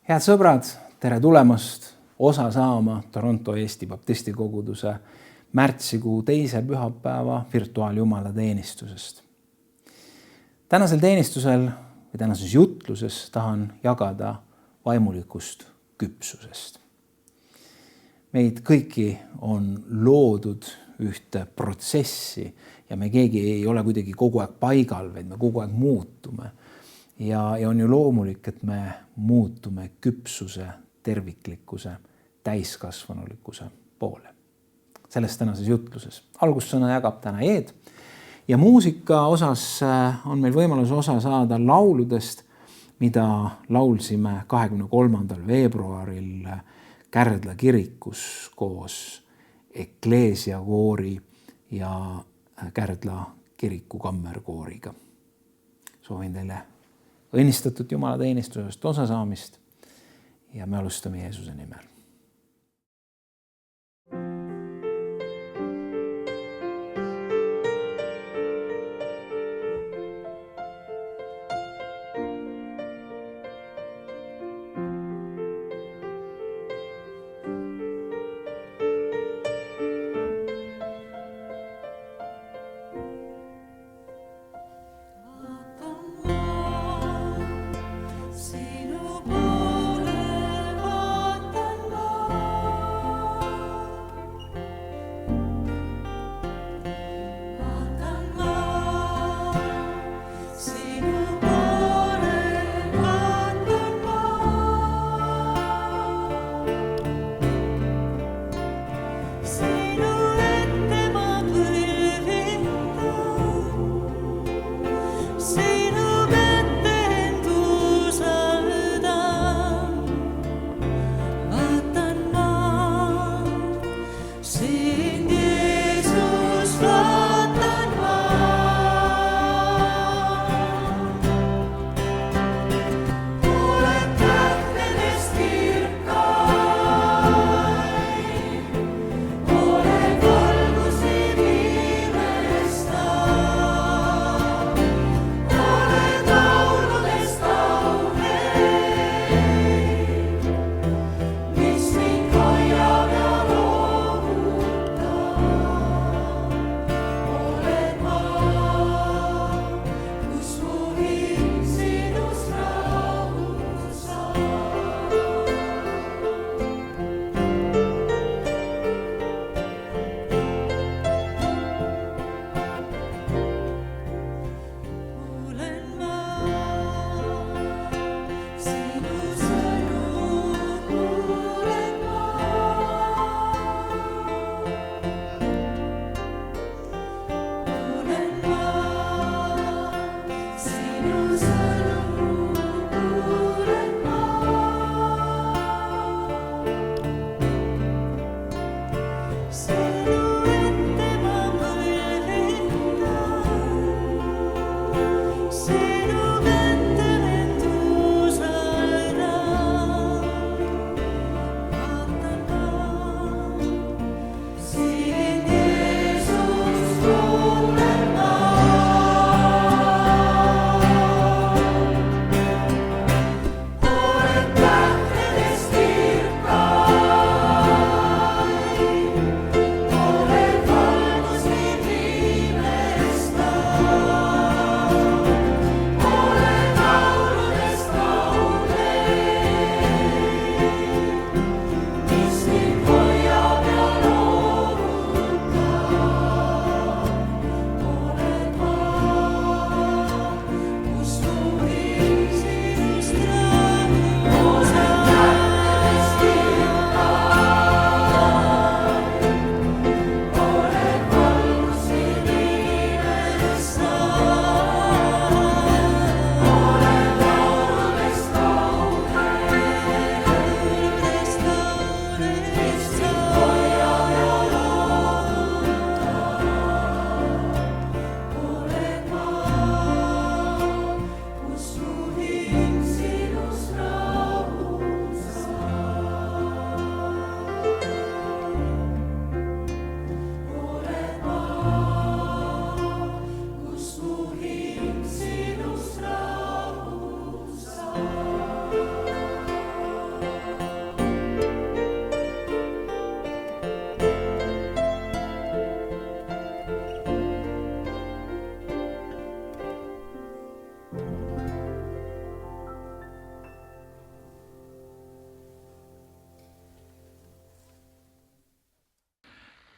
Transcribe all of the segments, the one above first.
Head sõbrad, tere tulemast osa saama Toronto Eesti Baptisti koguduse märtsikuu teise pühapäeva virtuaaljumala teenistusest. Tänasel teenistusel või tänases jutluses tahan jagada vaimulikust küpsusest. Meid kõiki on loodud ühte protsessi ja me keegi ei ole kuidagi kogu aeg paigal, vaid me kogu aeg muutume. Ja on ju loomulik, et me muutume küpsuse, terviklikkuse, täiskasvanulikkuse poole. Sellest tänases jutluses. Algussõna jagab täna Eed ja muusika osas on meil võimalus osa saada lauludest, mida laulsime 23. veebruaril Kärdla kirikus koos Ekleesia koori ja Kärdla kiriku kammerkooriga. Soovin teile õnnistatud Jumala teenistusest osa saamist ja me alustame Jeesuse nimel. Sinu poole vaatan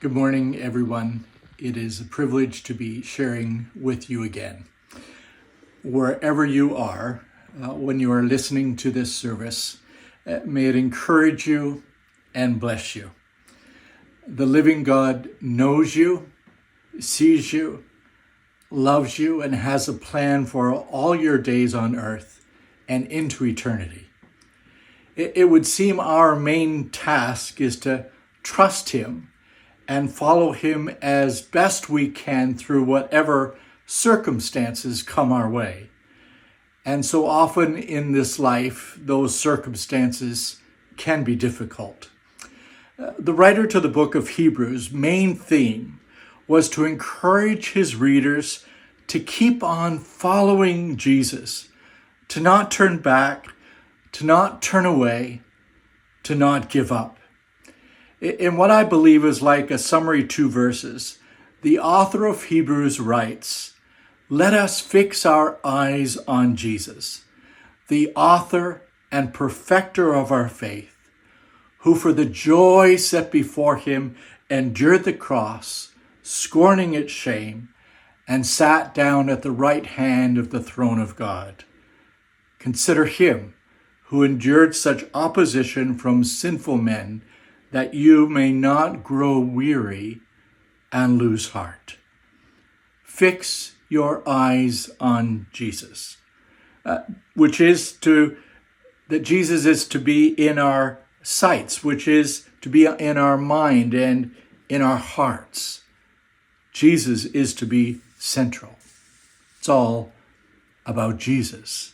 Good morning, everyone. It is a privilege to be sharing with you again. Wherever you are, when you are listening to this service, may it encourage you and bless you. The living God knows you, sees you, loves you, and has a plan for all your days on earth and into eternity. It would seem our main task is to trust Him and follow Him as best we can through whatever circumstances come our way. And so often in this life, those circumstances can be difficult. The writer to the book of Hebrews' main theme was to encourage his readers to keep on following Jesus, to not turn back, to not turn away, to not give up. In what I believe is like a summary 2 verses, the author of Hebrews writes, "Let us fix our eyes on Jesus, the author and perfecter of our faith, who for the joy set before him endured the cross, scorning its shame, and sat down at the right hand of the throne of God. Consider him who endured such opposition from sinful men, that you may not grow weary and lose heart." Fix your eyes on Jesus, which is that Jesus is to be in our sights, which is to be in our mind and in our hearts. Jesus is to be central. It's all about Jesus.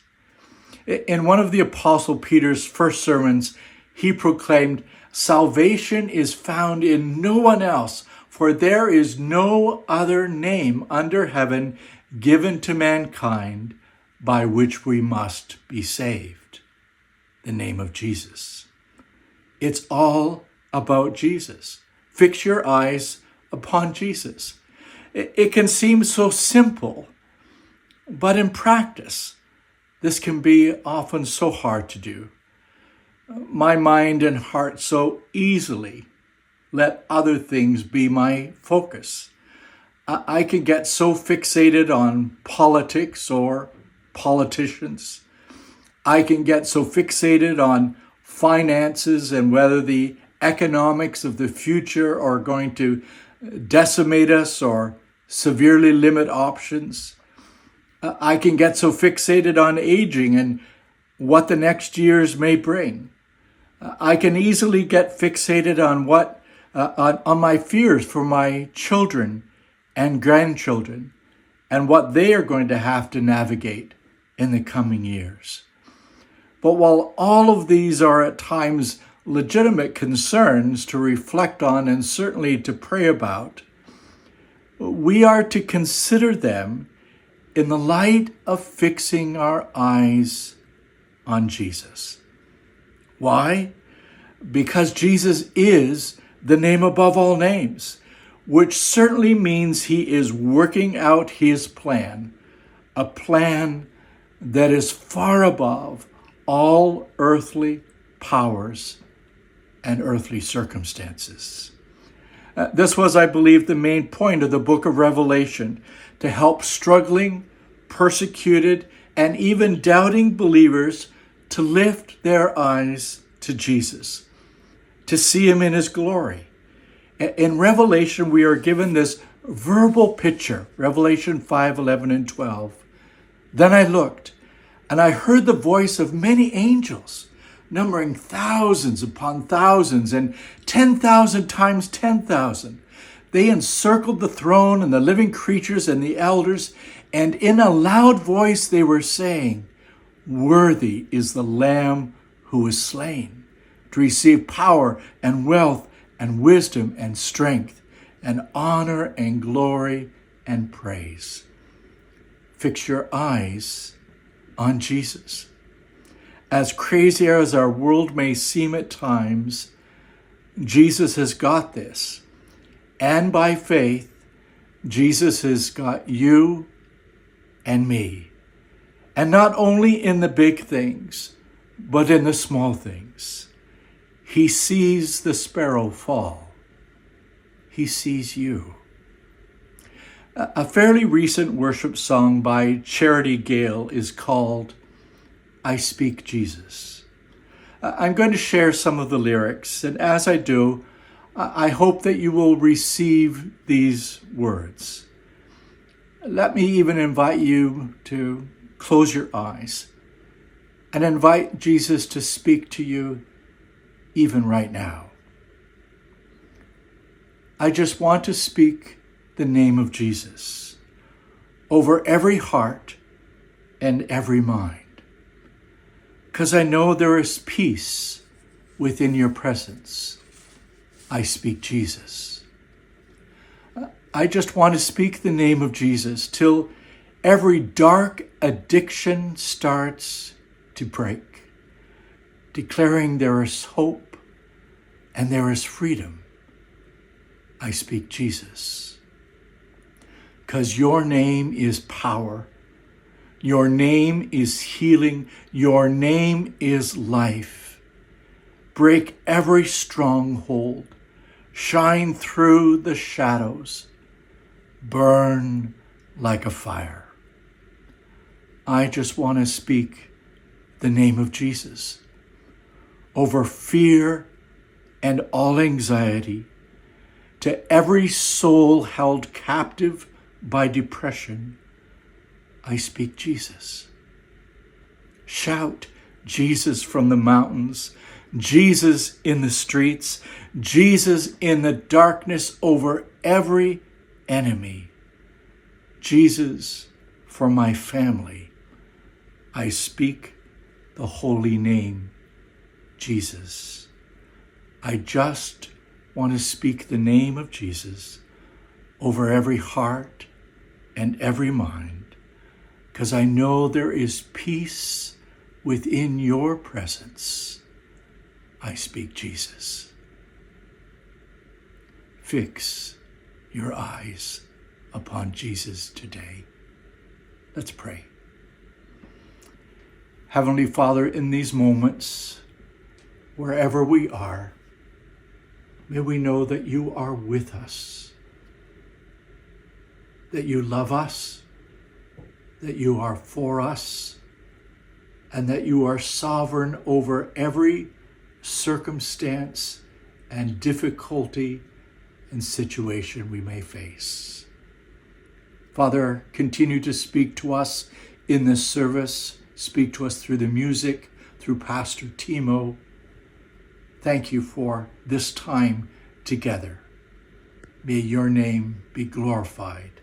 In one of the Apostle Peter's first sermons, he proclaimed, "Salvation is found in no one else, for there is no other name under heaven given to mankind by which we must be saved." The name of Jesus. It's all about Jesus. Fix your eyes upon Jesus. It can seem so simple, but in practice, this can be often so hard to do. My mind and heart so easily let other things be my focus. I can get so fixated on politics or politicians. I can get so fixated on finances and whether the economics of the future are going to decimate us or severely limit options. I can get so fixated on aging and what the next years may bring. I can easily get fixated on on my fears for my children and grandchildren and what they are going to have to navigate in the coming years. But while all of these are at times legitimate concerns to reflect on and certainly to pray about, we are to consider them in the light of fixing our eyes on Jesus. Why? Because Jesus is the name above all names, which certainly means he is working out his plan, a plan that is far above all earthly powers and earthly circumstances. This was, I believe, the main point of the book of Revelation, to help struggling, persecuted, and even doubting believers to lift their eyes to Jesus, to see him in his glory. In Revelation, we are given this verbal picture, Revelation 5:11 and 12. "Then I looked, and I heard the voice of many angels, numbering thousands upon thousands and 10,000 times 10,000. They encircled the throne and the living creatures and the elders, and in a loud voice they were saying, 'Worthy is the Lamb who was slain to receive power and wealth and wisdom and strength and honor and glory and praise.'" Fix your eyes on Jesus. As crazy as our world may seem at times, Jesus has got this. And by faith, Jesus has got you and me. And not only in the big things, but in the small things. He sees the sparrow fall. he sees you. A fairly recent worship song by Charity Gale is called I Speak Jesus. I'm going to share some of the lyrics, and as I do, I hope that you will receive these words. Let me even invite you to close your eyes and invite Jesus to speak to you even right now. I just want to speak the name of Jesus over every heart and every mind, because I know there is peace within your presence. I speak Jesus. I just want to speak the name of Jesus till every dark addiction starts to break, declaring there is hope and there is freedom. I speak Jesus. Because your name is power. Your name is healing. Your name is life. Break every stronghold. Shine through the shadows. Burn like a fire. I just want to speak the name of Jesus over fear and all anxiety, to every soul held captive by depression. I speak Jesus. Shout Jesus from the mountains, Jesus in the streets, Jesus in the darkness over every enemy. Jesus for my family. I speak the holy name, Jesus. I just want to speak the name of Jesus over every heart and every mind, because I know there is peace within your presence. I speak Jesus. Fix your eyes upon Jesus today. Let's pray. Heavenly Father, in these moments, wherever we are, may we know that you are with us, that you love us, that you are for us, and that you are sovereign over every circumstance and difficulty and situation we may face. Father, continue to speak to us in this service. Speak to us through the music, through Pastor Timo. Thank you for this time together. May your name be glorified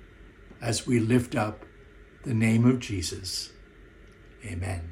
as we lift up the name of Jesus. Amen.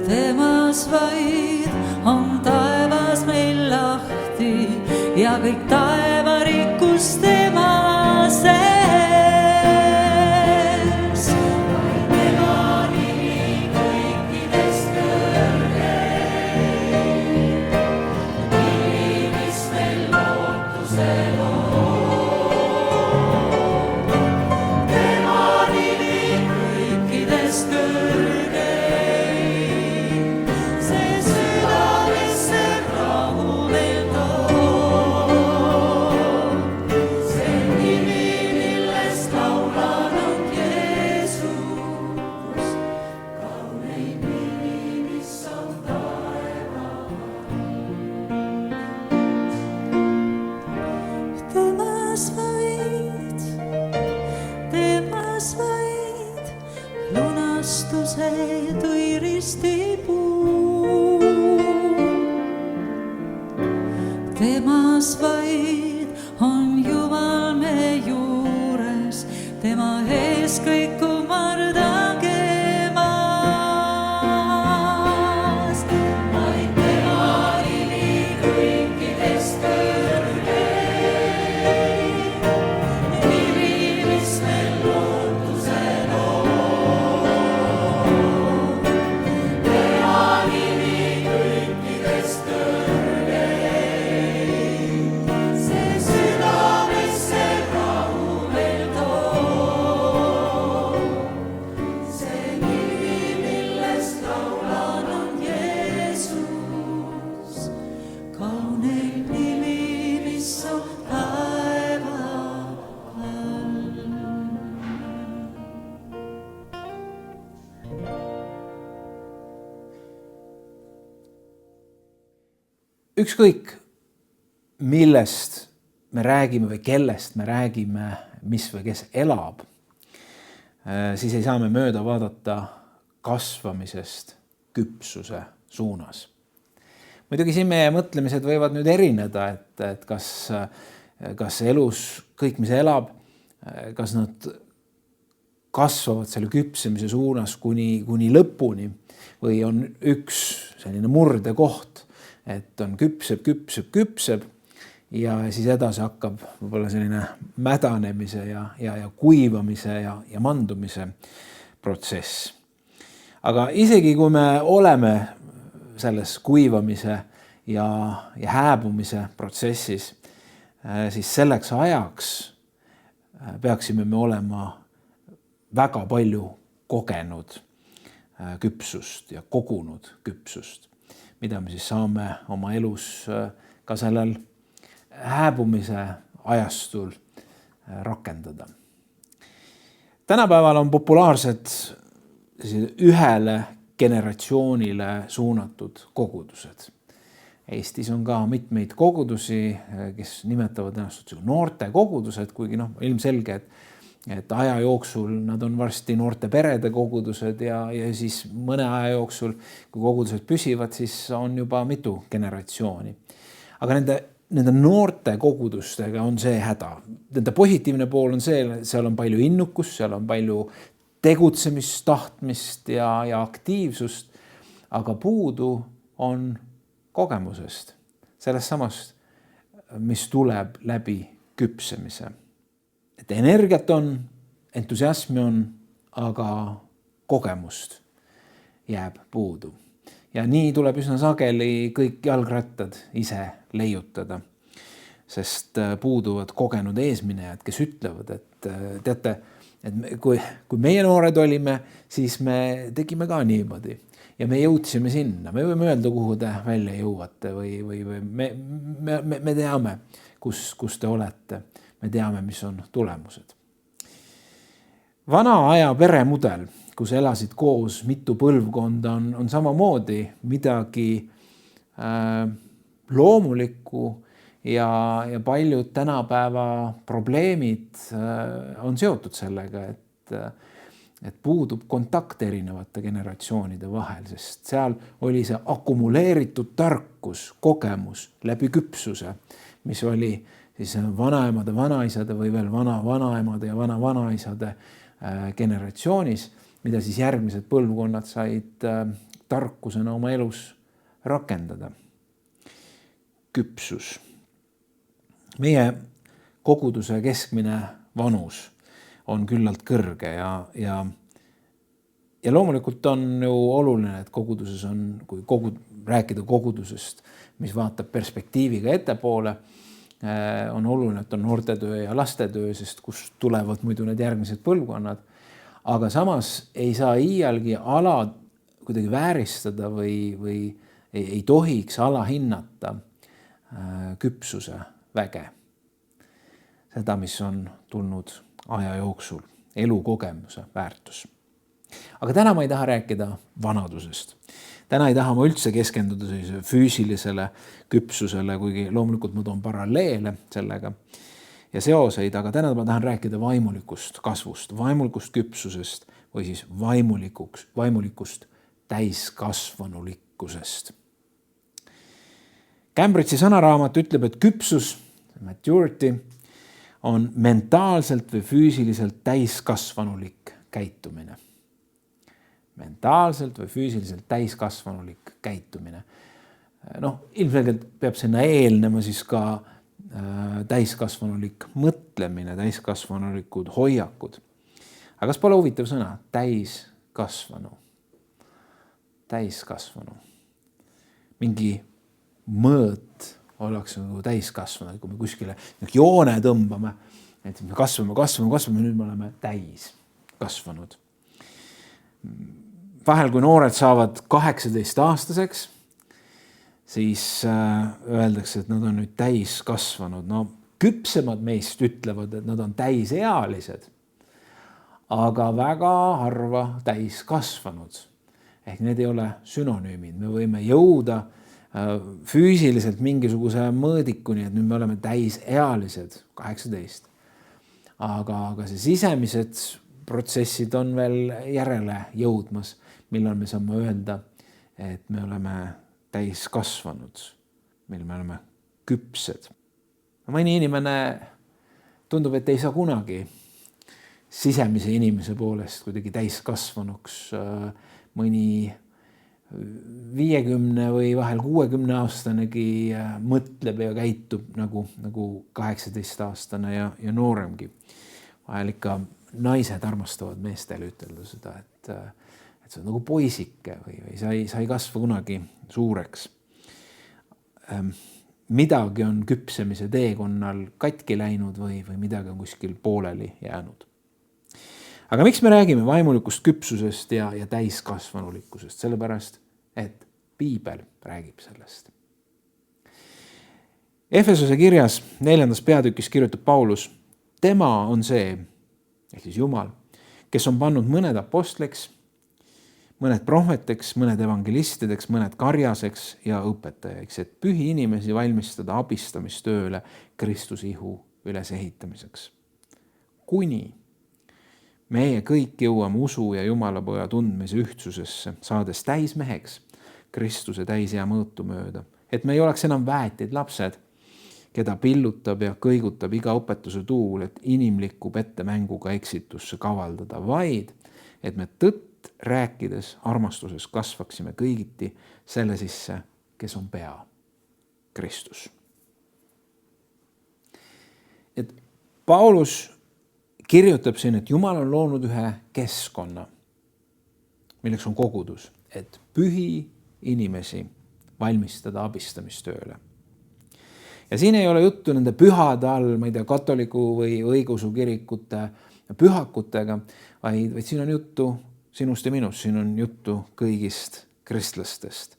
temas vaid on taevas meil lahti ja kõik taevarikkus tema sees. Tema nimi kõikidest kõrgeim, nimi, mis meil lootuse loob. Tema nimi kõikidest kõrgeim, see südamesse rahu meil toob. See nimi, millest laulanud Jeesus, kauneim nimi, mis on taeval. Temas vaid lunastuse tõi ristipuu. Temas vaid on Jumal me juures, tema ees kõik kummardage maas. Vaid tema nimi kõikidest kõrgeim, nimi, mis meil lootuse loob. Tema nimi kõikidest kõrgeim, see südamesse rahu meil toob. See nimi, millest laulan, on Jeesus, kauneim nimi, mis on taeva all. Ükskõik, millest me räägime või kellest me räägime, mis või kes elab, siis ei saa me mööda vaadata kasvamisest küpsuse suunas. Muidugi siin meie mõtlemised võivad nüüd erineda, et kas elus kõik, mis elab, kas nad kasvavad selle küpsemise suunas kuni lõpuni või on üks selline murdekoht, et on küpseb ja siis edasi hakkab võib-olla selline mädanemise ja kuivamise ja mandumise protsess. Aga isegi kui me oleme selles kuivamise ja hääbumise protsessis, siis selleks ajaks peaksime me olema väga palju kogenud küpsust ja kogunud küpsust, mida me siis saame oma elus ka sellel hääbumise ajastul rakendada. Tänapäeval on populaarsed ühele generatsioonile suunatud kogudused. Eestis on ka mitmeid kogudusi, kes nimetavad ennast noorte kogudused, kuigi ilmselge, et aja jooksul nad on varsti noorte perede kogudused ja siis mõne aja jooksul, kui kogudused püsivad, siis on juba mitu generatsiooni. Aga nende noorte kogudustega on see häda. Nende positiivne pool on see, seal on palju innukust, seal on palju tegutsemist, tahtmist ja aktiivsust, aga puudu on kogemusest, sellest samast, mis tuleb läbi küpsemise. Et energiat on, entusiasmi on, aga kogemust jääb puudu. Ja nii tuleb üsna sageli kõik jalgrattad ise leiutada, sest puuduvad kogenud eesminejad, kes ütlevad, et teate, et kui meie noored olime, siis me tegime ka niimoodi ja me jõudsime sinna. Me võime öelda, kuhu te välja jõuate või me teame, kus te olete. Me teame, mis on tulemused. Vana aja peremudel, kus elasid koos mitu põlvkonda, on samamoodi midagi loomulikku ja paljud tänapäeva probleemid on seotud sellega, et puudub kontakt erinevate generatsioonide vahel, sest seal oli see akumuleeritud tarkus, kogemus läbi küpsuse, mis oli siis vanaemade, vanaisade või veel vanaemade ja vanaisade generatsioonis, mida siis järgmised põlvkonnad said tarkusena oma elus rakendada. Küpsus. Meie koguduse keskmine vanus on küllalt kõrge ja loomulikult on ju oluline, et koguduses on, kui rääkida kogudusest, mis vaatab perspektiiviga ettepoole, on oluline, et on noortetöö ja lastetöö, sest kust tulevad muidu need järgmised põlvkonnad. Aga samas ei saa iialgi ala kuidagi vääristada või ei tohiks alahinnata küpsuse väge. Seda, mis on tulnud aja jooksul, elukogemuse väärtus. Aga täna ma ei taha rääkida vanadusest. Täna ei taha ma üldse keskenduda füüsilisele küpsusele, kuigi loomulikult ma toon paralleele sellega ja seoseid, aga täna ma tahan rääkida vaimulikust kasvust, vaimulikust küpsusest või siis vaimulikust täiskasvanulikkusest. Cambridge'i sõnaraamat ütleb, et küpsus, maturity, on mentaalselt või füüsiliselt täiskasvanulik käitumine. Mentaalselt või füüsiliselt täiskasvanulik käitumine. Ilmselgelt peab sinna eelnema siis ka täiskasvanulik mõtlemine, täiskasvanulikud hoiakud. Aga kas pole huvitav sõna? Täiskasvanu. Täiskasvanu. Mingi mõõt ollakse nagu täiskasvanud, kui me kuskile joone tõmbame, et me kasvame, nüüd me oleme täiskasvanud. Vahel, kui noored saavad 18-aastaseks, siis öeldakse, et nad on nüüd täiskasvanud. Küpsemad meist ütlevad, et nad on täisealised, aga väga harva täiskasvanud. Ehk need ei ole sünonüümid. Me võime jõuda füüsiliselt mingisuguse mõõdikuni, et nüüd me oleme täisealised, 18. Aga see sisemised protsessid on veel järele jõudmas, millal me saame öelda, et me oleme täiskasvanud, mil me oleme küpsed. Mõni inimene tundub, et ei saa kunagi sisemise inimese poolest kuidagi täiskasvanuks. Mõni 50 või vahel 60 aastanegi mõtleb ja käitub nagu 18-aastane ja nooremgi. Vahel ikka naised armastavad meestele ütelda seda, et see on nagu poisike või sa ei kasva kunagi suureks. Midagi on küpsemise teekonnal katki läinud või midagi on kuskil pooleli jäänud. Aga miks me räägime vaimulikust küpsusest ja täiskasvanulikkusest? Sellepärast, et Piibel räägib sellest. Efesose kirjas 4. peatükis kirjutab Paulus, tema on see, ehk siis Jumal, kes on pannud mõned apostliks, mõned prohveteks, mõned evangelistideks, mõned karjaseks ja õpetajaks, et pühi inimesi valmistada abistamistööle Kristuse ihu ülesehitamiseks. Kuni meie kõik jõuame usu ja Jumalapoja tundmise ühtsusesse, saades täismeheks Kristuse täisea mõõtu mööda, et me ei oleks enam väetid lapsed, keda pillutab ja kõigutab iga õpetuse tuul, et inimliku pettemänguga eksitusse kavaldada, vaid et me tõtt rääkides armastuses kasvaksime kõigiti selle sisse, kes on pea, Kristus. Et Paulus kirjutab siin, et Jumal on loonud ühe keskkonna, milleks on kogudus, et pühi inimesi valmistada abistamistööle. Ja siin ei ole juttu nende pühade all, ma ei tea, katoliku või õigeusu kirikute pühakutega, vaid siin on juttu sinust ja minust, siin on juttu kõigist kristlastest.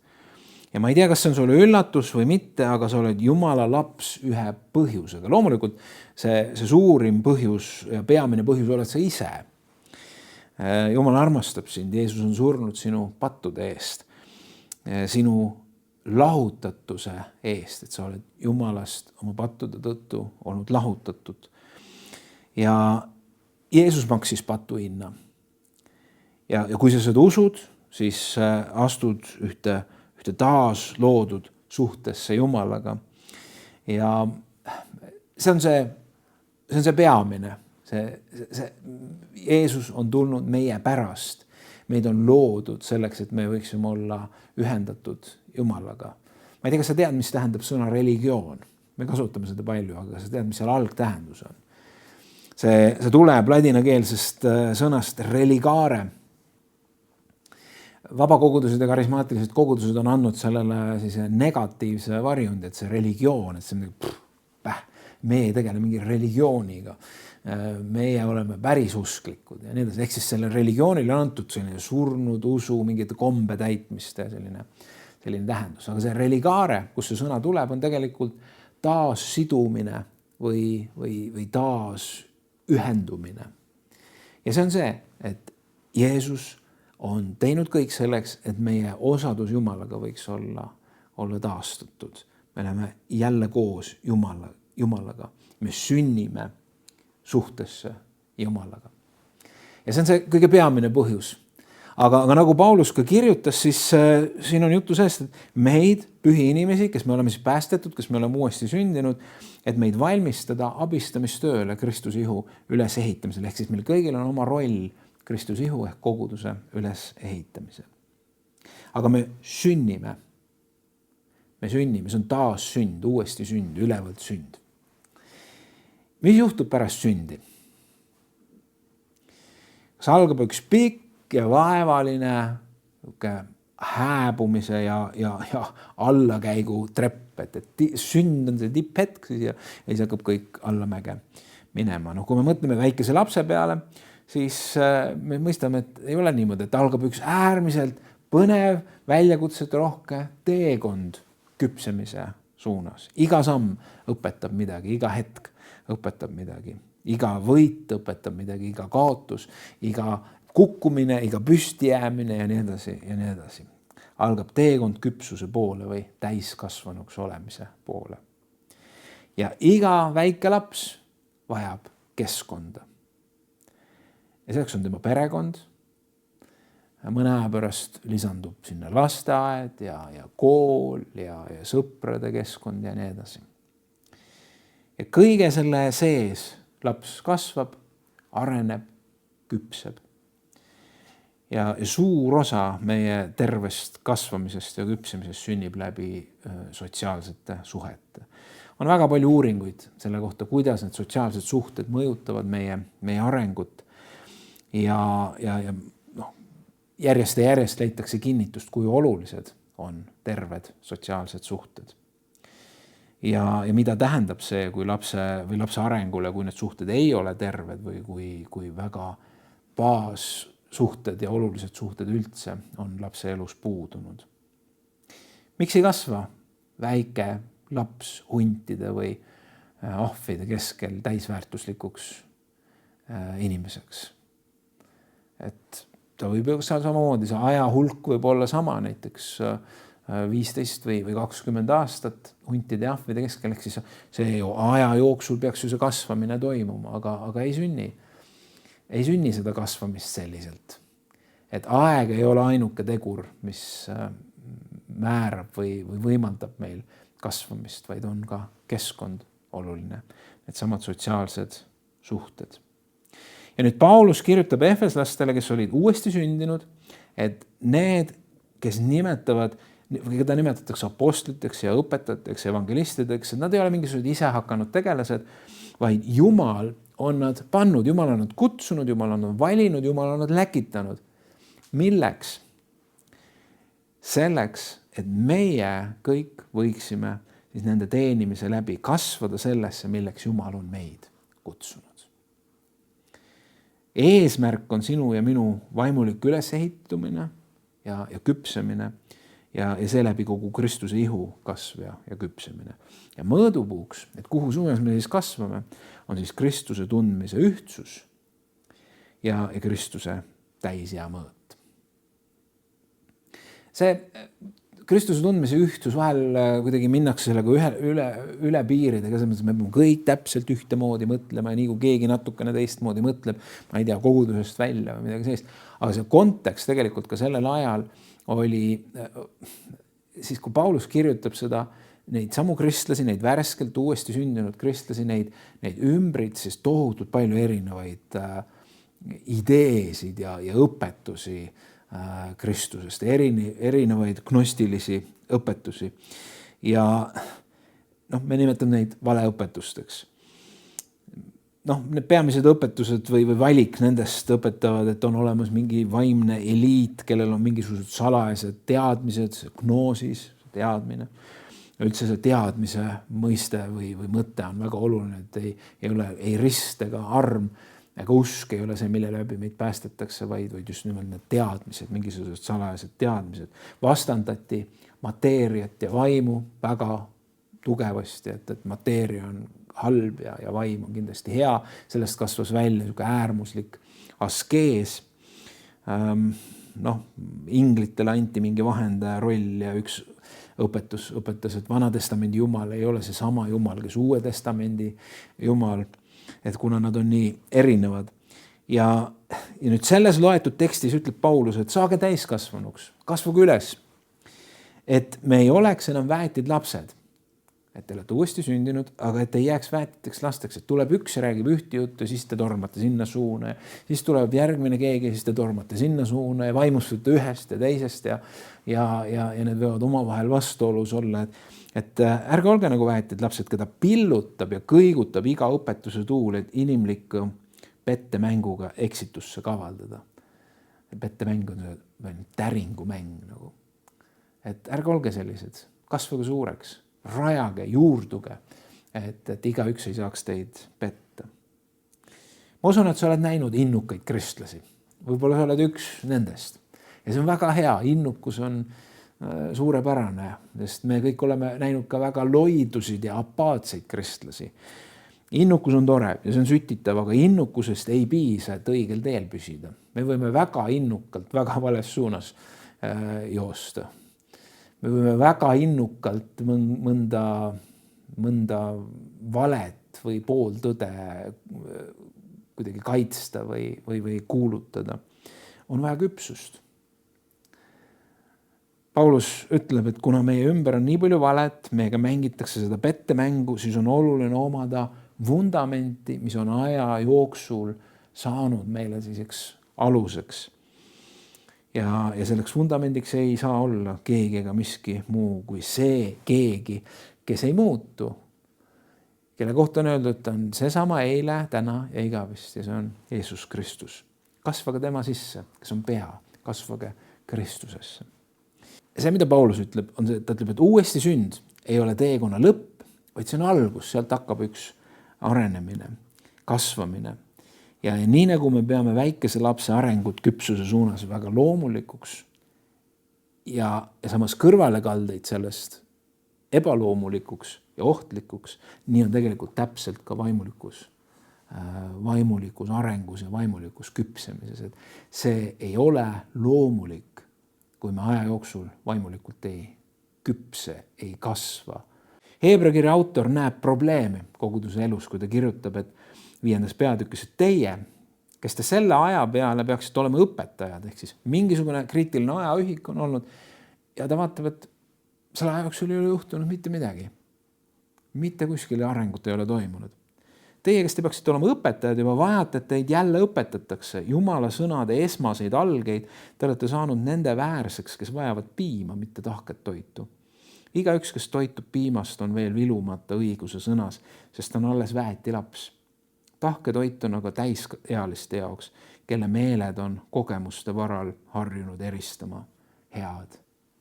Ja ma ei tea, kas see on sulle üllatus või mitte, aga sa oled Jumala laps ühe põhjusega. Loomulikult see suurim põhjus ja peamine põhjus oled sa ise. Jumal armastab sind, Jeesus on surnud sinu pattude eest, sinu lahutatuse eest, et sa oled Jumalast oma pattude tõttu olnud lahutatud. Ja Jeesus maksis patu hinna. Ja kui sa seda usud, siis astud ühte taas loodud suhtesse Jumalaga. Ja see on see peamine. Jeesus on tulnud meie pärast. meid on loodud selleks, et me võiksime olla ühendatud Jumalaga. Ma ei tea, kas sa tead, mis tähendab sõna religioon. Me kasutame seda palju, aga sa tead, mis seal algtähendus on. See tuleb ladinakeelsest sõnast religare. Vabakogudused ja karismaatilised kogudused on andnud sellele siis negatiivse varjundi, et see religioon, et see on me ei tegele mingi religiooniga. Meie oleme päris usklikud ja nii edasi. Ehk siis selle religioonile on antud selline surnud usu, mingite kombe täitmist ja selline tähendus. Aga see religare, kus see sõna tuleb, on tegelikult taas sidumine või taas ühendumine. Ja see on see, et Jeesus on teinud kõik selleks, et meie osadus Jumalaga võiks olla taastatud. Me oleme jälle koos Jumalaga. Me sünnime suhtesse Jumalaga. Ja see on see kõige peamine põhjus. Aga nagu Paulus ka kirjutas, siis siin on juttu sellest, et meid, pühi inimesi, kes me oleme siis päästetud, kes me oleme uuesti sündinud, et meid valmistada abistamistööle Kristuse ihu ülesehitamisel. Ehk siis meil kõigil on oma roll Kristuse ihu ehk koguduse ülesehitamisel. Aga me sünnime. See on taas sünd, uuesti sünd, ülevalt sünd. Mis juhtub pärast sündi? Kas algab üks pikk ja vaevaline hääbumise ja allakäigu trepp, et sünd on see tipphetk ja siis hakkab kõik allamäge minema. Kui me mõtleme väikese lapse peale, siis me mõistame, et ei ole niimoodi, et algab üks äärmiselt põnev, väljakutset rohke teekond küpsemise suunas. Iga samm õpetab midagi, iga hetk õpetab midagi, iga võit õpetab midagi, iga kaotus, iga kukkumine, iga püsti jäämine ja nii edasi ja nii edasi. Algab teekond küpsuse poole või täiskasvanuks olemise poole. Ja iga väike laps vajab keskkonda. Ja selleks on tema perekond. Mõne aja pärast lisandub sinna lasteaed ja kool ja sõprade keskkond ja nii edasi. Ja kõige selle sees laps kasvab, areneb, küpseb. Ja suur osa meie tervest kasvamisest ja küpsemisest sünnib läbi sotsiaalsete suhete. On väga palju uuringuid selle kohta, kuidas need sotsiaalsed suhted mõjutavad meie arengut. Ja järjest leitakse kinnitust, kui olulised on terved sotsiaalsed suhted. Ja mida tähendab see, kui lapse arengule, kui need suhted ei ole terved või kui väga baassuhted ja olulised suhted üldse on lapse elus puudunud. Miks ei kasva väike laps huntide või ahvide keskel täisväärtuslikuks inimeseks? Et ta võib samamoodi, see aja hulk võib olla sama, näiteks 15 või 20 aastat huntide ja ahvide keskel, ehk siis see aja jooksul peaks ju see kasvamine toimuma, aga ei sünni. Ei sünni seda kasvamist selliselt. Et aeg ei ole ainuke tegur, mis määrab või võimaldab meil kasvamist, vaid on ka keskkond oluline. Need samad sotsiaalsed suhted. Ja nüüd Paulus kirjutab efeslastele, kes olid uuesti sündinud, et need, kes keda nimetatakse apostliteks ja õpetajateks ja evangelistideks, et nad ei ole mingisugused ise hakanud tegelased, vaid Jumal on nad pannud, Jumal on nad kutsunud, Jumal on nad valinud, Jumal on nad läkitanud. Milleks? Selleks, et meie kõik võiksime siis nende teenimise läbi kasvada sellesse, milleks Jumal on meid kutsunud. Eesmärk on sinu ja minu vaimulik ülesehitumine ja küpsemine ja seeläbi kogu Kristuse ihu kasv ja küpsemine. Ja mõõdupuuks, et kuhu suunas me siis kasvame, on siis Kristuse tundmise ühtsus ja Kristuse täisjää mõõt. See Kristuse tundmise ühtsus vahel kuidagi minnakse sellega üle piiridega, selles mõttes me peame kõik täpselt ühtemoodi mõtlema ja nii kui keegi natukene teistmoodi mõtleb, ma ei tea, kogudusest välja või midagi sellist. Aga see kontekst tegelikult ka sellel ajal oli, siis kui Paulus kirjutab seda, neid samu kristlasi, neid värskelt uuesti sündinud kristlasi, neid ümbrid, siis tohutult palju erinevaid ideesid ja õpetusi Kristusest, erinevaid gnostilisi õpetusi. Ja me nimetame neid valeõpetusteks. Need peamised õpetused või valik nendest õpetavad, et on olemas mingi vaimne eliit, kellel on mingisugused salajased teadmised, gnoosis, teadmine. Üldse see teadmise mõiste või mõte on väga oluline, et ei rist ega arm ega usk ei ole see, mille läbi meid päästetakse, vaid just nimelt need teadmised, mingisugused salajased teadmised. Vastandati mateeriat ja vaimu väga tugevasti, et mateeria on halb ja vaim on kindlasti hea. Sellest kasvas välja äärmuslik askees. Inglitele anti mingi vahendaja roll ja üks õpetas, et Vana Testamendi Jumal ei ole see sama Jumal, kes Uue Testamendi Jumal, et kuna nad on nii erinevad. Ja nüüd selles loetud tekstis ütleb Paulus, et saage täiskasvanuks, kasvage üles, et me ei oleks enam väetid lapsed, et te olete uuesti sündinud, aga et ei jääks väetiteks lasteks, et tuleb üks ja räägib ühte juttu, siis te tormate sinna suuna, siis tuleb järgmine keegi, siis te tormate sinna suuna ja vaimustute ühest ja teisest ja need võivad omavahel vastuolus olla, et ärge olge nagu väetid lapsed, keda pillutab ja kõigutab iga õpetuse tuul, et inimlikku pettemänguga eksitusse kavaldada. Pettemäng on see täringumäng nagu. Et ärge olge sellised, kasvage suureks, rajage, juurduge, et igaüks ei saaks teid petta. Ma usun, et sa oled näinud innukaid kristlasi. Võib-olla sa oled üks nendest. Ja see on väga hea, innukus on suurepärane, sest me kõik oleme näinud ka väga loidusid ja apaatseid kristlasi. Innukus on tore ja see on sütitav, aga innukusest ei piisa, et õigel teel püsida. Me võime väga innukalt, väga vales suunas joosta. Me võime väga innukalt mõnda valet või pooltõde kuidagi kaitsta või kuulutada. On vaja küpsust. Paulus ütleb, et kuna meie ümber on nii palju valet, meiega mängitakse seda pettemängu, siis on oluline omada vundamenti, mis on aja jooksul saanud meile selliseks aluseks. Ja selleks vundamendiks ei saa olla keegi ega miski muu kui see keegi, kes ei muutu, kelle kohta on öeldud, et on seesama eile, täna ja igavesti, ja see on Jeesus Kristus. Kasvage tema sisse, kes on pea, kasvage Kristusesse. See, mida Paulus ütleb, on see, ta ütleb, et uuesti sünd ei ole teekonna lõpp, vaid see on algus, sealt hakkab üks arenemine, kasvamine. Ja nii nagu me peame väikese lapse arengut küpsuse suunas väga loomulikuks ja samas kõrvalekaldeid sellest ebaloomulikuks ja ohtlikuks, nii on tegelikult täpselt ka vaimulikus arengus ja vaimulikus küpsemises. Et see ei ole loomulik, kui me aja jooksul vaimulikult ei küpse, ei kasva. Heebrea kirja autor näeb probleeme koguduse elus, kui ta kirjutab, et 5. peatükis, et teie, kes te selle aja peale peaksite olema õpetajad, ehk siis mingisugune kriitiline ajaühik on olnud ja ta vaatab, et selle aja jooksul ei ole juhtunud mitte midagi. Mitte kuskil arengut ei ole toimunud. Teie, kes te peaksite olema õpetajad, juba vajate, et teid jälle õpetatakse Jumala sõnade esmaseid algeid, te olete saanud nende väärseks, kes vajavad piima, mitte tahket toitu. Igaüks, kes toitub piimast, on veel vilumata õiguse sõnas, sest on alles väeti laps. Tahke toit on aga täisealiste jaoks, kelle meeled on kogemuste varal harjunud eristama head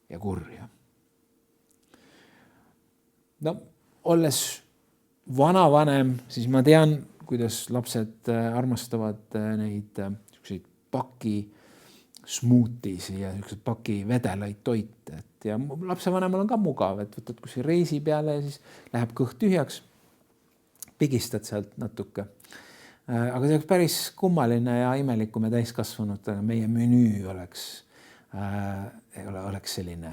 ja kurja. Olles vanavanem, siis ma tean, kuidas lapsed armastavad neid paki smoothiesi ja paki vedelaid toite. Ja lapsevanemal on ka mugav, et võtad kuskil reisi peale ja siis läheb kõht tühjaks, pigistad sealt natuke. Aga see oleks päris kummaline ja imelik, kui me täiskasvanud, meie menüü oleks selline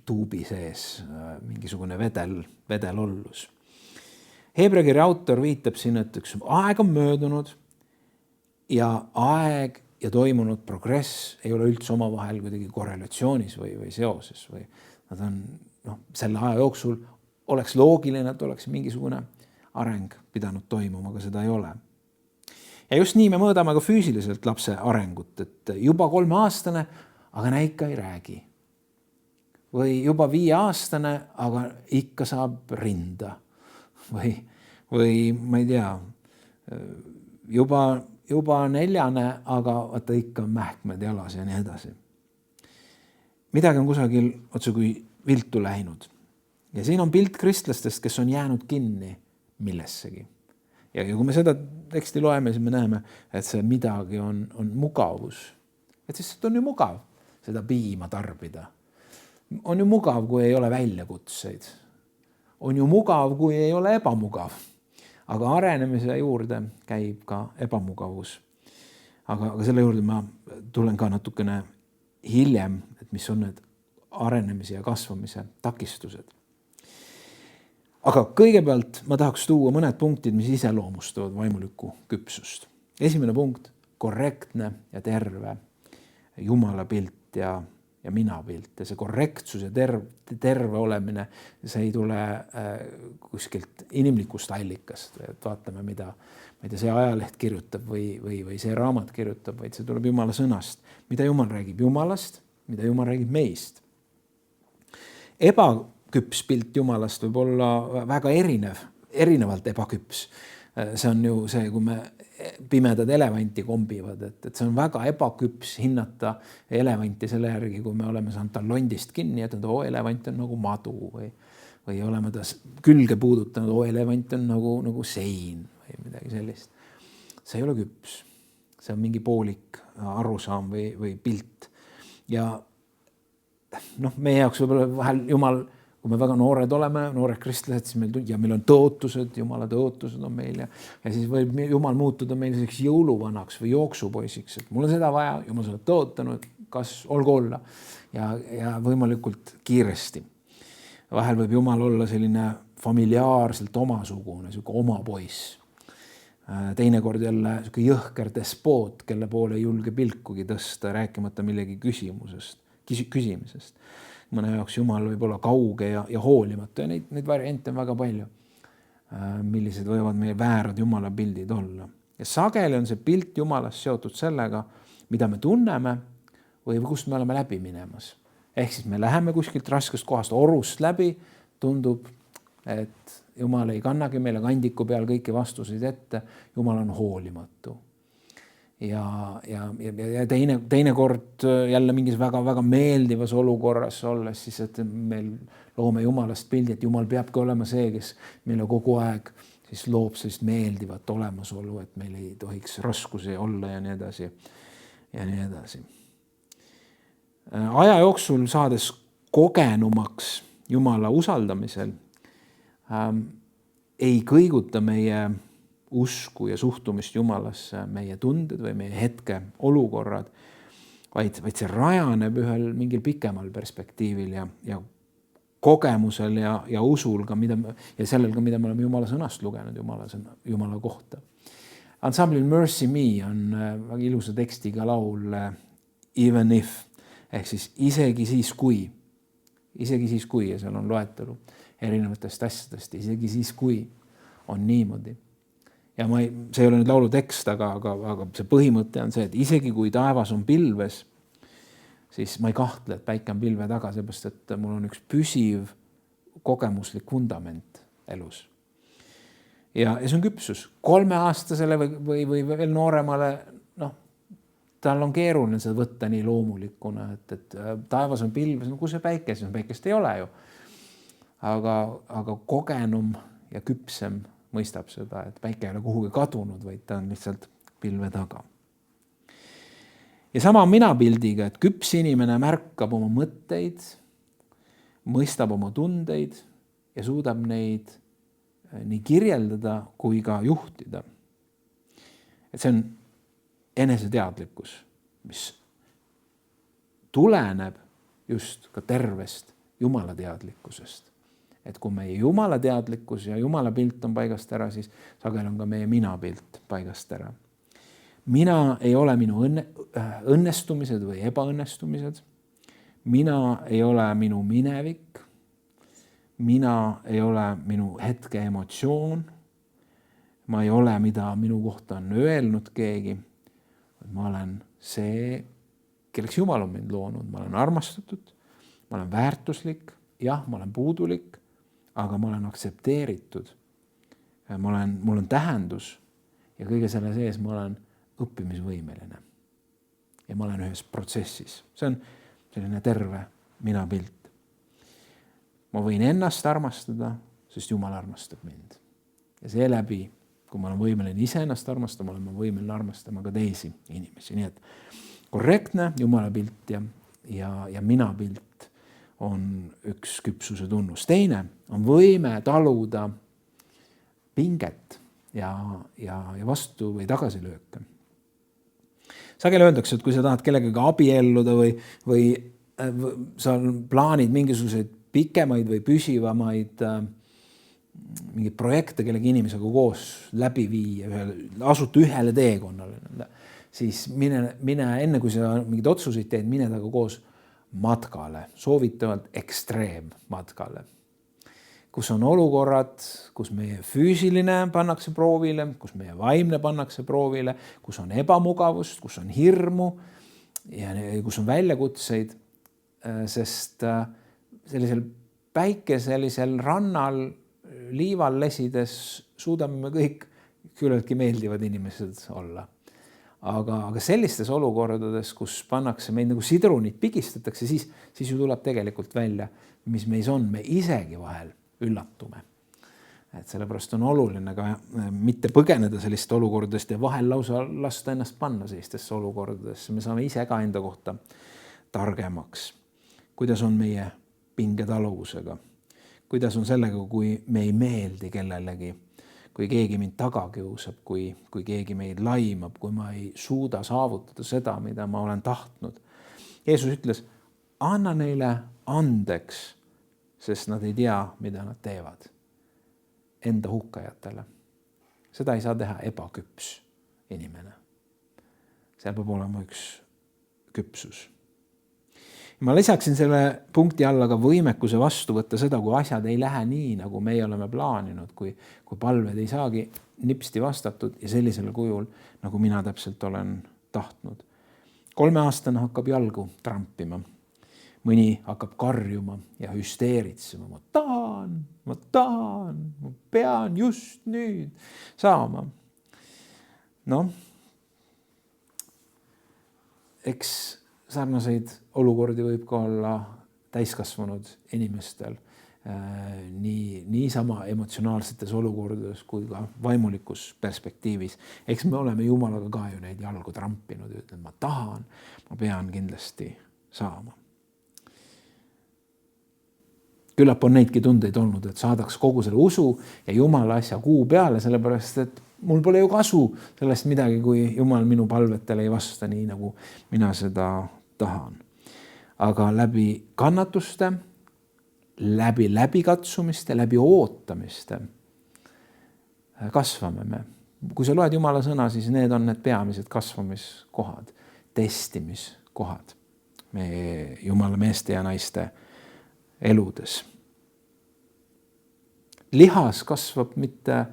tuubi sees, mingisugune vedelollus. Heebrea kirja autor viitab siin, et üks aeg on möödunud ja aeg ja toimunud progress ei ole üldse omavahel kuidagi korrelatsioonis või seoses. Või nad on, selle aja jooksul oleks loogiline, et oleks mingisugune areng pidanud toimuma, aga seda ei ole. Ja just nii me mõõdame ka füüsiliselt lapse arengut, et juba 3-aastane, aga näe ikka ei räägi. Või juba 5-aastane, aga ikka saab rinda. Või ma ei tea, juba 4, aga vaata ikka mähkmed jalas ja nii edasi. Midagi on kusagil otse kui viltu läinud. Ja siin on pilt kristlastest, kes on jäänud kinni millessegi. Ja kui me seda teksti loeme, siis me näeme, et see midagi on mugavus. Et siis on ju mugav seda piima tarbida. On ju mugav, kui ei ole väljakutseid. On ju mugav, kui ei ole ebamugav. Aga arenemise juurde käib ka ebamugavus. Aga selle juurde ma tulen ka natukene hiljem, et mis on need arenemise ja kasvamise takistused. Aga kõigepealt ma tahaks tuua mõned punktid, mis iseloomustavad vaimulikku küpsust. Esimene punkt, korrektne ja terve Jumala pilt ja mina pilt. Ja see korrektsus ja terve olemine, see ei tule kuskilt inimlikust allikast. Et vaatame, mida see ajaleht kirjutab või see raamat kirjutab, vaid see tuleb Jumala sõnast. Mida Jumal räägib Jumalast, mida Jumal räägib meist. Ebaküps pilt Jumalast võib olla väga erinevalt ebaküps. See on ju see, kui me pimedad elevanti kombivad, et see on väga ebaküps hinnata elevanti selle järgi, kui me oleme saanud tal londist kinni, et elevant on nagu madu või oleme ta külge puudutanud, elevant on nagu sein või midagi sellist. See ei ole küps. See on mingi poolik arusaam või pilt. Ja meie jaoks võib-olla vahel Jumal, kui me väga noored oleme, noored kristlased, siis meil on tõotused, Jumala tõotused on meil ja siis võib Jumal muutuda meil selliseks jõuluvanaks või jooksupoisiks, et mul on seda vaja, Jumal seda tõotanud, kas olgu olla ja võimalikult kiiresti. Vahel võib Jumal olla selline familiaarselt omasugune, selline oma poiss. Teinekord jälle jõhker despoot, kelle poole ei julge pilkugi tõsta, rääkimata millegi küsimisest. Mõne jaoks Jumal võib olla kauge ja hoolimatu ja neid variante on väga palju, millised võivad meie väärad Jumala pildid olla. Ja sageli on see pilt Jumalast seotud sellega, mida me tunneme või kust me oleme läbi minemas. Ehk siis me läheme kuskilt raskest kohast orust läbi, tundub, et Jumal ei kannagi meile kandiku peal kõiki vastuseid ette, Jumal on hoolimatu. Ja teinekord jälle mingis väga meeldivas olukorras olles, siis et meil loome Jumalast pildi, et Jumal peabki olema see, kes meile kogu aeg siis loob sellist meeldivat olemasolu, et meil ei tohiks raskusi olla ja nii edasi. Ja nii edasi. Aja jooksul saades kogenumaks Jumala usaldamisel ei kõiguta meie usku ja suhtumist Jumalasse meie tunded või meie hetke olukorrad, vaid see rajaneb ühel mingil pikemal perspektiivil ja kogemusel ja usul ka, ja sellel ka, mida me oleme Jumala sõnast lugenud Jumala kohta. Ensemblil Mercy Me on väga ilusa tekstiga laul Even If, ehk siis isegi siis kui, ja seal on loetelu erinevatest asjadest, isegi siis kui on niimoodi. Ja see ei ole nüüd laulu tekst, aga see põhimõte on see, et isegi kui taevas on pilves, siis ma ei kahtle, et päike on pilve taga, seepärast, et mul on üks püsiv kogemuslik fundament elus. Ja see on küpsus. 3-aastasele või veel nooremale, tal on keeruline seda võtta nii loomulikuna, et taevas on pilves, kus see päike, siis päikest ei ole ju. Aga kogenum ja küpsem mõistab seda, et päike ei ole kuhugi kadunud, vaid ta on lihtsalt pilve taga. Ja sama minapildiga, et küps inimene märkab oma mõtteid, mõistab oma tundeid ja suudab neid nii kirjeldada kui ka juhtida. Et see on eneseteadlikkus, mis tuleneb just ka tervest Jumala teadlikkusest. Et kui meie Jumala teadlikkus ja Jumala pilt on paigast ära, siis sageli on ka meie minapilt paigast ära. Mina ei ole minu õnnestumised või ebaõnnestumised. Mina ei ole minu minevik. Mina ei ole minu hetke emotsioon, ma ei ole, mida minu kohta on öelnud keegi. Ma olen see, kelleks Jumal on mind loonud. Ma olen armastatud, ma olen väärtuslik, jah, ma olen puudulik, aga ma olen aktsepteeritud. Mul on tähendus ja kõige selle sees ma olen õppimisvõimeline. Ja ma olen ühes protsessis. See on selline terve mina pilt. Ma võin ennast armastada, sest Jumal armastab mind. Ja seeläbi, kui ma olen võimeline ise ennast armastama, olen ma võimeline armastama ka teisi inimesi. Nii et korrektne Jumala pilt ja mina pilt on üks küpsuse tunnus. Teine on võime taluda pinget ja vastu või tagasilööke. Sageli öeldakse, et kui sa tahad kellegagi abielluda või sa plaanid mingisuguseid pikemaid või püsivamaid mingeid projekte kellegi inimesega koos läbi viia, asuta ühele teekonnale, siis mine enne, kui sa mingeid otsuseid teed, mine taga koos matkale, soovitavalt ekstreemmatkale, kus on olukorrad, kus meie füüsiline pannakse proovile, kus meie vaimne pannakse proovile, kus on ebamugavust, kus on hirmu ja kus on väljakutseid, sest sellisel päikeselisel rannal liival lesides suudame me kõik küllaltki meeldivad inimesed olla. Aga sellistes olukordades, kus pannakse meid nagu sidrunid, pigistatakse, siis ju tuleb tegelikult välja, mis meis on, me isegi vahel üllatume. Et sellepärast on oluline ka mitte põgeneda sellist olukordadest ja vahel lausa lasta ennast panna sellistesse olukordadesse. Me saame ise ka enda kohta targemaks. Kuidas on meie pingetaluvusega? Kuidas on sellega, kui me ei meeldi kellelegi, kui keegi mind taga kiusab, kui keegi meid laimab, kui ma ei suuda saavutada seda, mida ma olen tahtnud. Jeesus ütles, anna neile andeks, sest nad ei tea, mida nad teevad enda hukkajatele. Seda ei saa teha ebaküps inimene. Seal peab olema üks küpsus. Ma lisaksin selle punkti alla ka võimekuse vastu võtta seda, kui asjad ei lähe nii, nagu meie oleme plaaninud, kui palved ei saagi nipsti vastatud ja sellisel kujul, nagu mina täpselt olen tahtnud. 3-aastane hakkab jalgu trampima. Mõni hakkab karjuma ja hüsteeritsema. Ma tahan, ma pean just nüüd saama. Eks sarnaseid olukordi võib ka olla täiskasvanud inimestel nii sama emotsionaalsetes olukordades kui ka vaimulikus perspektiivis. Eks me oleme Jumalaga ka ju neid jalgu trampinud ja ütlen, ma tahan, ma pean kindlasti saama. Küllap on neidki tundeid olnud, et saadaks kogu selle usu ja Jumala asja kuu peale, sellepärast, et mul pole ju kasu sellest midagi, kui Jumal minu palvetele ei vasta nii, nagu mina seda tahan. Aga läbi kannatuste, läbi katsumiste, läbi ootamiste kasvame me. Kui sa loed Jumala sõna, siis need on need peamised kasvamiskohad, testimiskohad meie Jumala meeste ja naiste eludes. Lihas kasvab mitte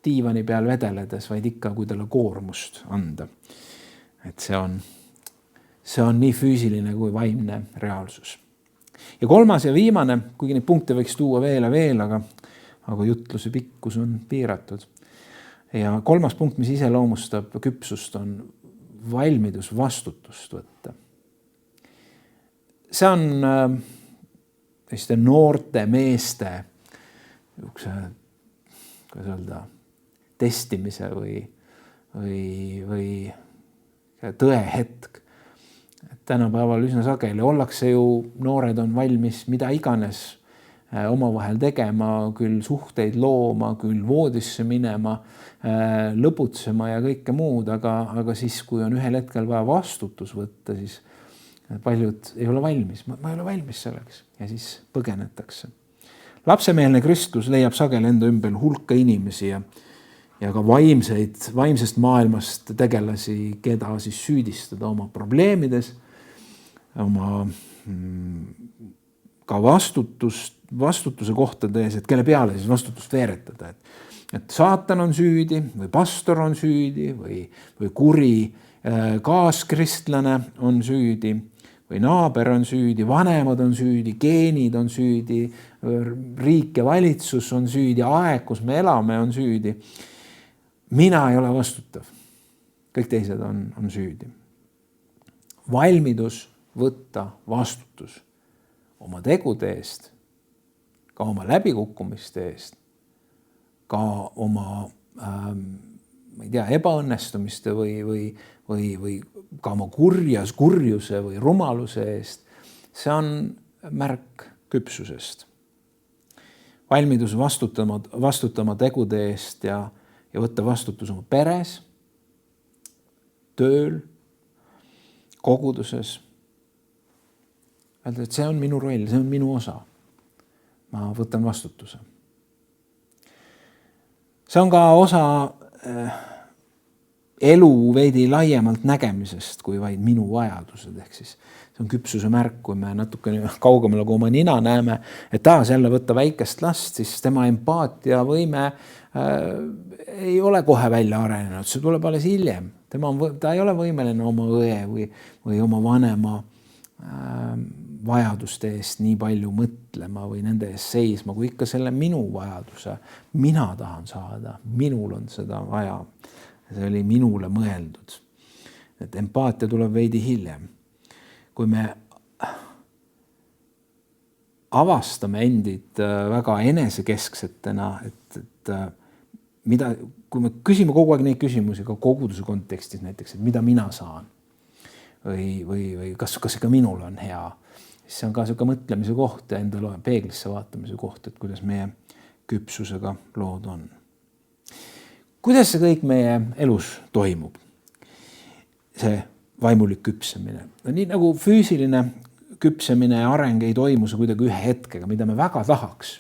diivani peal vedeledes, vaid ikka, kui talle koormust anda. Et see on nii füüsiline kui vaimne reaalsus. Ja 3. ja viimane, kuigi neid punkte võiks tuua veel, aga jutluse pikkus on piiratud. Ja 3. punkt, mis iseloomustab küpsust, on valmidus vastutust võtta. See on noorte meeste testimise või tõehetk. Tänapäeval üsna sageli ollakse ju, noored on valmis mida iganes omavahel tegema, küll suhteid looma, küll voodisse minema, lõputsema ja kõike muud, aga siis, kui on ühel hetkel vaja vastutus võtta, siis paljud ei ole valmis. Ma ei ole valmis selleks ja siis põgenetakse. Lapsemeelne kristlus leiab sageli enda ümber hulka inimesi ja ka vaimsest maailmast tegelasi, keda siis süüdistada oma probleemides, oma ka vastutuse kohtade ees, et kelle peale siis vastutust veeretada. et saatan on süüdi või pastor on süüdi või kuri kaaskristlane on süüdi või naaber on süüdi, vanemad on süüdi, geenid on süüdi, riik ja valitsus on süüdi, aeg, kus me elame, on süüdi. Mina ei ole vastutav. Kõik teised on süüdi. Valmidus võtta vastutus oma tegude eest, ka oma läbikukkumiste eest, ka oma ebaõnnestumiste või ka oma kurjuse või rumaluse eest. See on märk küpsusest. Valmidus vastutama tegude eest ja võtta vastutus oma peres, tööl, koguduses. Öelda, et see on minu roll, see on minu osa. Ma võtan vastutuse. See on ka osa elu veidi laiemalt nägemisest kui vaid minu vajadused. Ehk siis see on küpsuse märk, kui me natuke kaugemale kui oma nina näeme, et tahas jälle võtta väikest last, siis tema empaatiavõime ei ole kohe välja arenenud, see tuleb alles hiljem. Ta ei ole võimeline oma õe või oma vanema vajaduste eest nii palju mõtlema või nende eest seisma, kui ikka selle minu vajaduse. Mina tahan saada, minul on seda vaja. See oli minule mõeldud. Et empaatia tuleb veidi hiljem. Kui me avastame endid väga enesekesksetena, kui me küsime kogu aeg neid küsimusi ka koguduse kontekstis näiteks, et mida mina saan või kas ikka minul on hea, siis see on ka selline mõtlemise koht ja endale peeglisse vaatamise koht, et kuidas meie küpsusega lood on. Kuidas see kõik meie elus toimub? See vaimulik küpsemine. Nii nagu füüsiline küpsemine ja areng ei toimu see kuidagi ühe hetkega, mida me väga tahaks.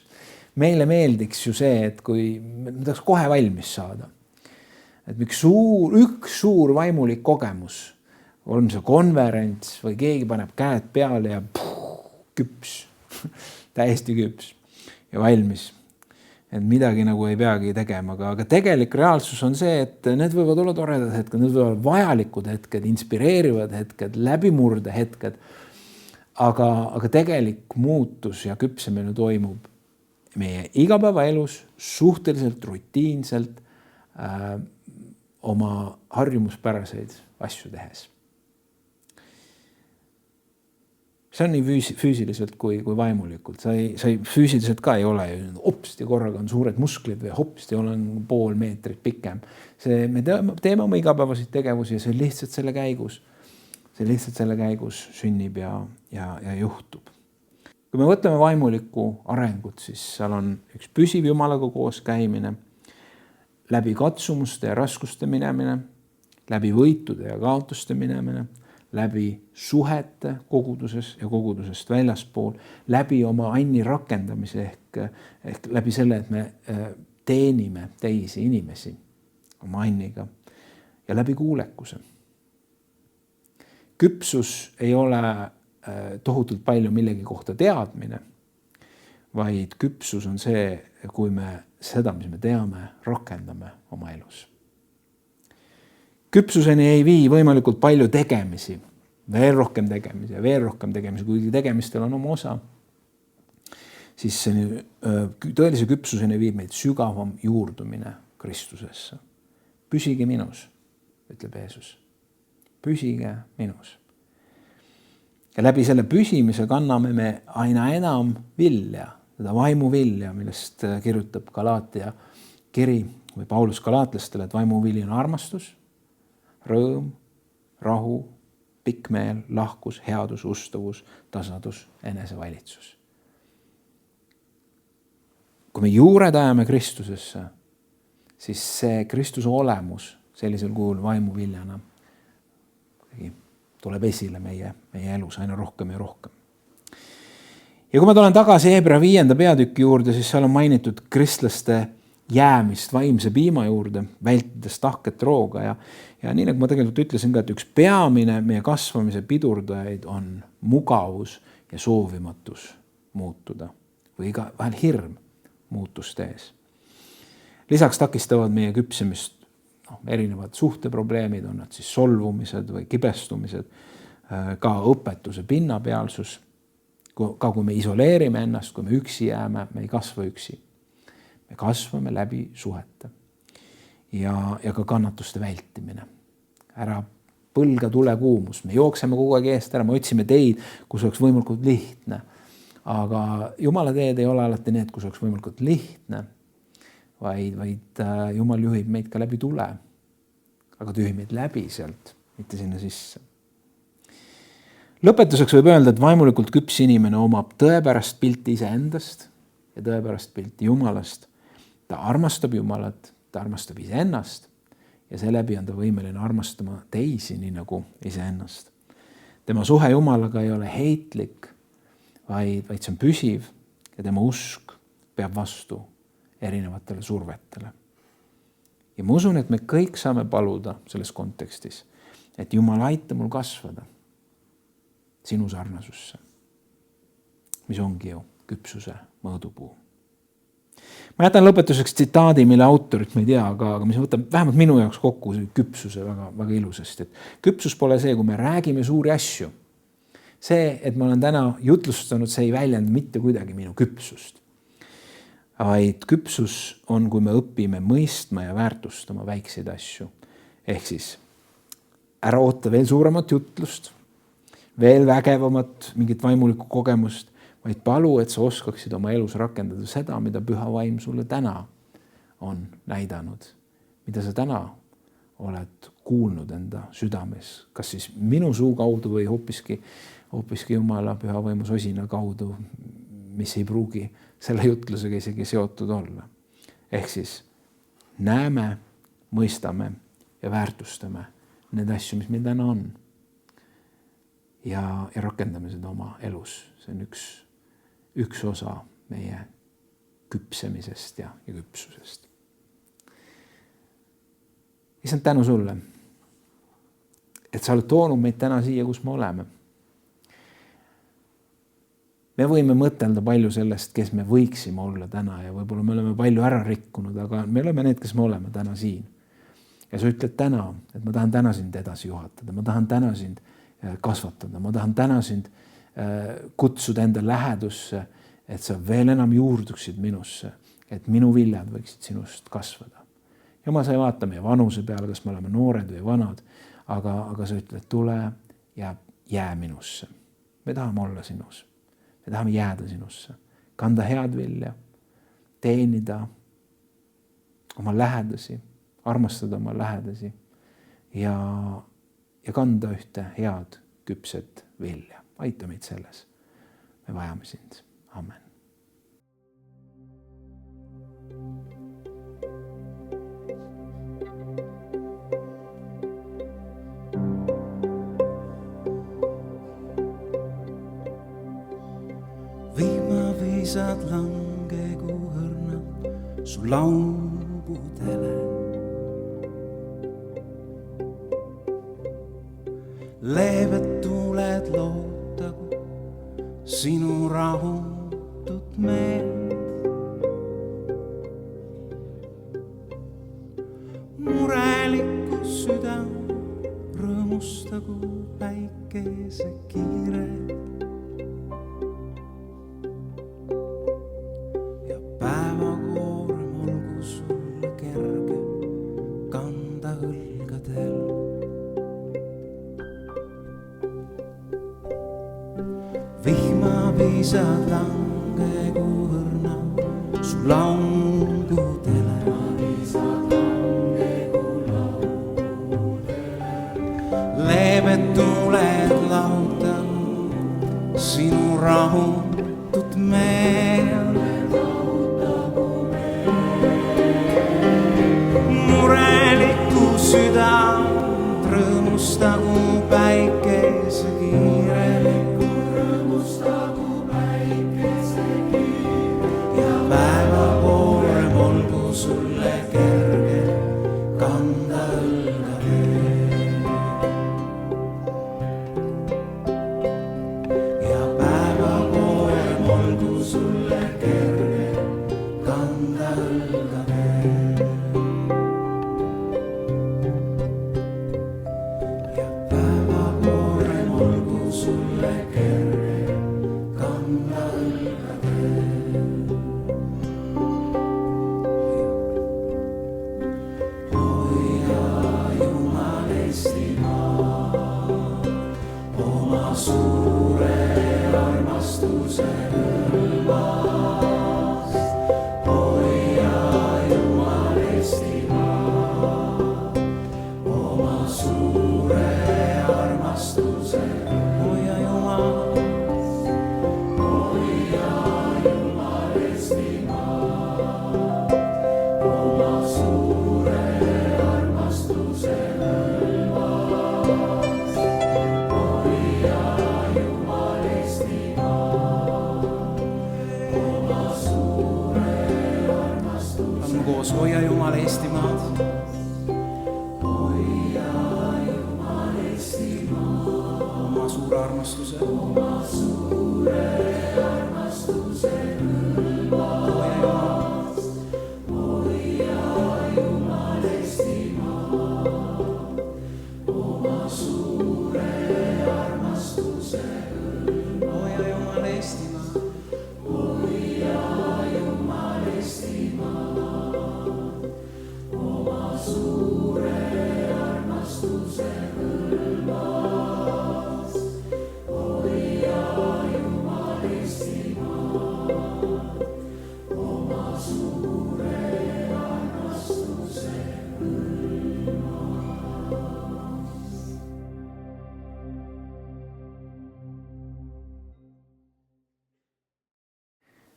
Meile meeldiks ju see, et kui me tahaks kohe valmis saada. Et üks suur vaimulik kogemus, on see konverents või keegi paneb käed peale ja küps, täiesti küps ja valmis. Et midagi nagu ei peagi tegema, aga tegelik reaalsus on see, et need võivad olla toredad hetked, need võivad olla vajalikud hetked, inspireerivad hetked, läbimurde hetked, aga tegelik muutus ja küpsemine toimub meie igapäevaelus suhteliselt rutiinselt oma harjumuspäraseid asju tehes. See on nii füüsiliselt kui vaimulikult. Sa ei füüsiliselt ka ei ole hopsti korraga on suured musklid või hopsti olen pool meetrit pikem. Me teeme oma igapäevaseid tegevusi ja see lihtsalt selle käigus. See lihtsalt selle käigus sünnib ja juhtub. Kui me võtame vaimulikku arengut, siis seal on üks püsiv Jumalaga koos käimine, läbi katsumuste ja raskuste minemine, läbi võitude ja kaotuste minemine, läbi suhete koguduses ja kogudusest väljaspool, läbi oma anni rakendamise ehk läbi selle, et me teenime teisi inimesi oma anniga ja läbi kuulekuse. Küpsus ei ole tohutult palju millegi kohta teadmine, vaid küpsus on see, kui me seda, mis me teame, rakendame oma elus. Küpsuseni ei vii võimalikult palju tegemisi, veel rohkem tegemisi, kuigi tegemistel on oma osa, siis tõelise küpsuseni viib meid sügavam juurdumine Kristusesse. Püsige minus, ütleb Jeesus. Püsige minus. Ja läbi selle püsimise kanname me aina enam vilja, seda vaimu vilja, millest kirjutab Galaatia kiri või Paulus galaatlastele, et vaimu vili on armastus, rõõm, rahu, pikkmeel, lahkus, headus, ustavus, tasadus, enesevalitsus. Kui me juured ajame Kristusesse, siis see Kristuse olemus sellisel kujul vaimu viljana tuleb esile meie elus aina rohkem ja rohkem. Ja kui ma tulen tagasi Hebra 5. peatüki juurde, siis seal on mainitud kristlaste jäämist vaimse piima juurde, vältides tahket rooga ja nii nagu ma tegelikult ütlesin ka, et üks peamine meie kasvamise pidurdajaid on mugavus ja soovimatus muutuda või ka vahel hirm muutuste ees. Lisaks takistavad meie küpsemist erinevad suhteprobleemid, on nad siis solvumised või kibestumised, ka õpetuse pinnapealsus. Ka kui me isoleerime ennast, kui me üksi jääme, me ei kasva üksi. Me kasvame läbi suhete ja ka kannatuste vältimine. Ära põlga tulekuumus, me jookseme kogu aeg eest ära, me otsime teid, kus oleks võimalikult lihtne. Aga Jumala teed ei ole alati need, kus oleks võimalikult lihtne, vaid Jumal juhib meid ka läbi tule, aga ta juhib meid läbi sealt, mitte sinna sisse. Lõpetuseks võib öelda, et vaimulikult küps inimene omab tõepärast pilti iseendast ja tõepärast pilti Jumalast. Ta armastab Jumalat, ta armastab iseennast ja seeläbi on ta võimeline armastama teisi nii nagu iseennast. Tema suhe Jumalaga ei ole heitlik, vaid see on püsiv ja tema usk peab vastu erinevatele survetele. Ja ma usun, et me kõik saame paluda selles kontekstis, et Jumal aita mul kasvada sinu sarnasusse, mis ongi ju küpsuse mõõdupuu. Ma jätan lõpetuseks tsitaadi, mille autorit ma ei tea, aga mis võtab vähemalt minu jaoks kokku küpsuse väga, väga ilusasti. Et küpsus pole see, kui me räägime suuri asju. See, et ma olen täna jutlustanud, see ei väljenda mitte kuidagi minu küpsust. Vaid küpsus on, kui me õpime mõistma ja väärtustama väikseid asju. Ehk siis ära oota veel suuremat jutlust, veel vägevamat mingit vaimulikku kogemust, vaid palu, et sa oskaksid oma elus rakendada seda, mida Püha Vaim sulle täna on näidanud, mida sa täna oled kuulnud enda südames, kas siis minu suu kaudu või hoopiski Jumala Püha Vaimu sosina kaudu, mis ei pruugi selle jutlusega isegi seotud olla. Ehk siis näeme, mõistame ja väärtustame need asju, mis meil täna on. Ja rakendame seda oma elus. See on üks osa meie küpsemisest ja küpsusest. Issand, tänu sulle, et sa oled toonud meid täna siia, kus me oleme. Me võime mõtelda palju sellest, kes me võiksime olla täna ja võib-olla me oleme palju ära rikkunud, aga me oleme need, kes me oleme täna siin. Ja sa ütled täna, et ma tahan täna sind edasi juhatada, ma tahan täna sind kasvatada, ma tahan täna sind kutsuda enda lähedusse, et sa veel enam juurduksid minusse, et minu viljad võiksid sinust kasvada. Jumal, sa ei vaata meie vanuse peale, kas me oleme noored või vanad, aga sa ütled, tule ja jää minusse. Me tahame olla sinus. Me tahame jääda sinusse, kanda head vilja, teenida oma lähedasi, armastada oma lähedasi ja kanda ühte head küpset vilja. Aita meid selles. Me vajame sind. Amen. Vihmaviisad langegu õrnad su laugudele. Leebed tuled lootagu sinu rahutut meelt. Murelikku südam rõõmustagu päikese kiired. Ja päevakoorem olgu sulle kerge kanda õlgadel. Vihmaviisad langegu õrnad su laugudele. Leebed tuled lautagu sinu rahutut meelt. Murelikku südant rõõmustagu päikese kiirelt. Päevakoorem olgu sulle kerge kanda õlgadel. Ja päevakoorem olgu sulle kerge kanda õlgadel. koos, hoia Jumal Eestimaad. Oma suure armastuse.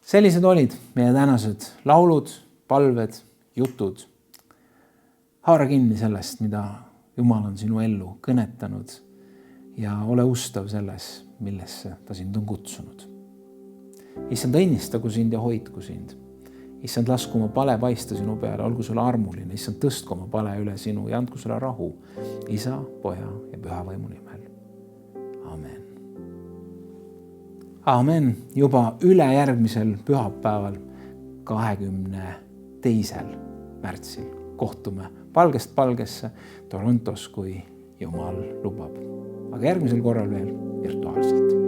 Sellised olid meie tänased laulud, palved, jutud. Haara kinni sellest, mida Jumal on sinu ellu kõnetanud ja ole ustav selles, millesse ta sind on kutsunud. Issand, õnnistagu sind ja hoidku sind. Issand, lasku oma pale paista sinu peale, olgu sulle armuline. Issand, tõstku oma pale üle sinu ja andku sulle rahu Isa, Poja ja Püha Vaimu nimel. Amen. Amen. Juba ülejärgmisel pühapäeval 22. märtsil kohtume palgest palgesse Torontos, kui Jumal lubab. Aga järgmisel korral veel virtuaalselt.